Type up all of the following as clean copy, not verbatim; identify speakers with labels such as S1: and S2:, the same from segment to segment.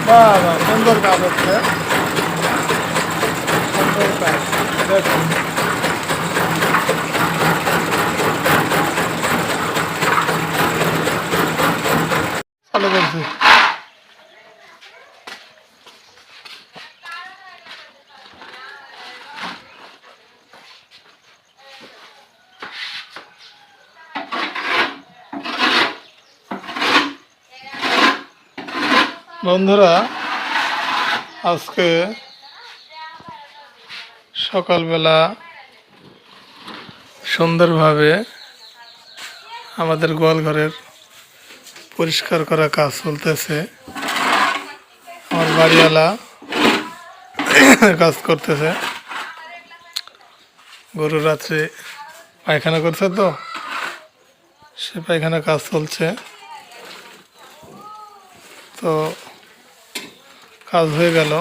S1: বাবা সুন্দর কাজ হচ্ছে, সুন্দর কাজ দেখুন। চালু করছি। বন্ধুরা, আজকে সকালবেলা সুন্দরভাবে আমাদের গোয়ালঘরের পরিষ্কার করা কাজ চলতেছে। আমার বাড়িওয়ালা কাজ করতেছে। গরু রাত্রে পায়খানা করছে, তো সে পায়খানা কাজ চলছে। তো কাজ হয়ে গেল,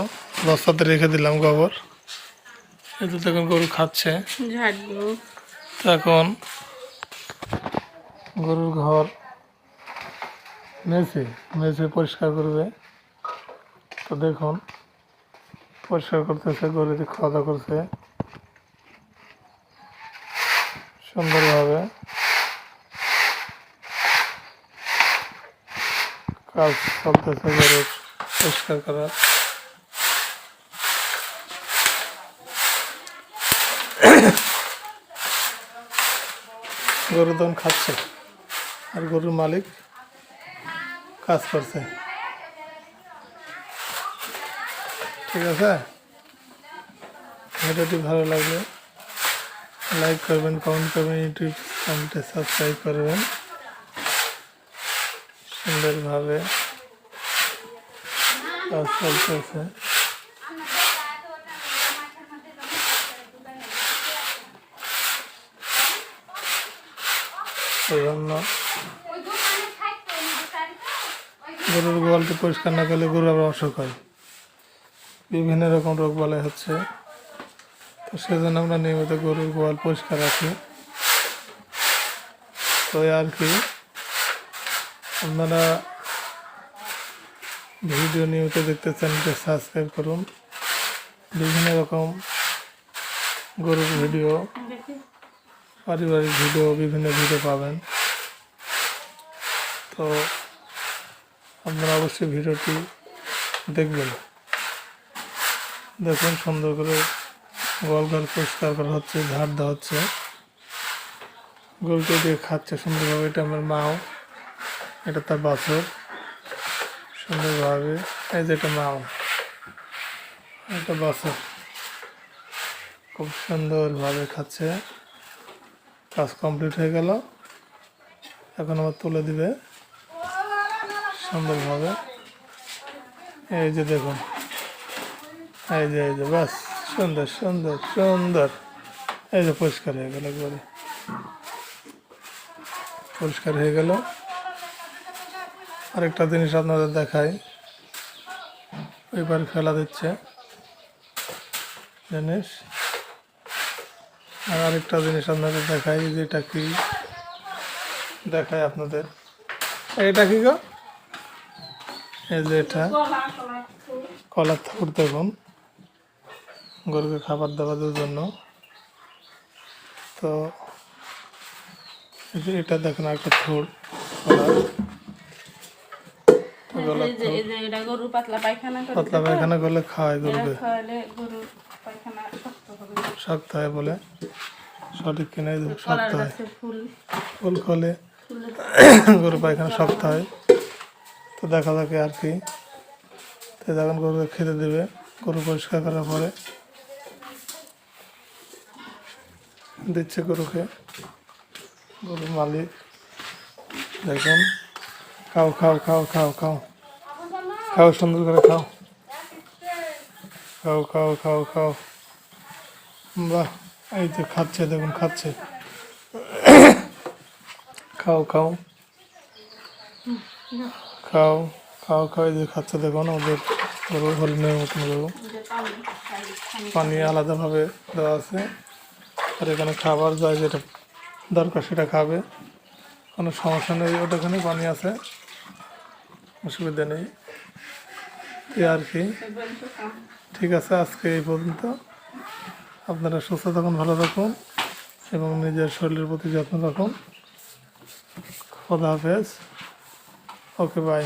S1: বস্তাতে রেখে দিলাম গোবর। এতে তখন গরু খাচ্ছে। তো এখন গরুর ঘর মেঝে মেঝে পরিষ্কার করবে। তো দেখুন পরিষ্কার করতেছে, গরু খাওয়া দাওয়া করছে সুন্দরভাবে। কাজ চলতেছে গরুর পরিষ্কার করার। গরু তখন খাচ্ছে আর গরুর মালিক কাজ করছে। ঠিক আছে, ভিডিওটি ভালো লাগলে লাইক করবেন, কমেন্ট করবেন, ইউটিউব চ্যানেলটি সাবস্ক্রাইব করবেন। সুন্দরভাবে কাজ চলতেছে। সেজন্য গরুর গোয়ালটি পরিষ্কার না করলে গরু আবার অসুখ হয়, বিভিন্ন রকম রোগ বালাই হচ্ছে। তো সেজন্য আমরা নিয়মিত গরুর গোয়াল পরিষ্কার রাখি। তো আর কি, আপনারা ভিডিও নিয়মিত দেখতে চ্যানেলটি সাবস্ক্রাইব করুন। বিভিন্ন রকম গরুর ভিডিও, পারিবারিক ভিডিও, বিভিন্ন ভিডিও পাবেন। তো আপনারা অবশ্যই ভিডিওটি দেখবেন। দেখুন সুন্দর করে গোয়ালঘর পরিষ্কার করা হচ্ছে, ঝাড় দেওয়া হচ্ছে। গরুকে দিয়ে খাচ্ছে সুন্দরভাবে। এটা আমার মাও, এটা তার বাছর। সুন্দরভাবে এই যে এটা মাও, এটা বাছর, খুব সুন্দরভাবে খাচ্ছে। কাজ কমপ্লিট হয়ে গেল, এখন আবার তুলে দিবে সুন্দরভাবে। এই যে দেখুন, এই যে বাস, সুন্দর সুন্দর সুন্দর। এই যে পরিষ্কার হয়ে গেল, একবারে পরিষ্কার হয়ে গেল। আরেকটা জিনিস আপনাদের দেখাই, ওইবার ফেলা দিচ্ছে জিনিস। আর আরেকটা জিনিস আপনাদের দেখাই, যেটা কি দেখায় আপনাদের, এটা কি গো, এই যে এটা কলার থাকুর। দেখুন গরুকে খাবার দাবারের জন্য। তো এটা দেখুন একটা থুর পাতলা পায়খানা করলে খাওয়ায় গরুকে, শক্ত হয় বলে, সঠিক কিনে শক্ত হয়। ফুল খোলে গরু পায়খানা শক্ত হয়। তো দেখা যাকে আর কি, তো যখন গরুকে খেতে দেবে, গরু পরিষ্কার করার পরে দিচ্ছে গরুকে। গরুর মালিক দেখুন, খাও খাও খাও খাও খাও খাও, সুন্দর করে খাও খাও খাও খাও খাও। বাহ, এই যে খাচ্ছে, দেখুন খাচ্ছে, খাও খাও খাও খাও খাও। এই যে খাচ্ছে, দেখুন ওদের গরু হরিণের মতন গরু। পানি আলাদাভাবে দেওয়া আছে, আর এখানে খাবার যায় যেটা দরকার সেটা খাবে, কোনো সমস্যা নেই। ওটাখানে পানি আছে, অসুবিধা নেই। এই আর কি। ঠিক আছে, আজকে এই পর্যন্ত। আপনারা সুস্থ থাকুন, ভালো থাকুন এবং নিজের শরীরের প্রতি যত্ন রাখুন। খোদা হাফেজ। ওকে, বাই।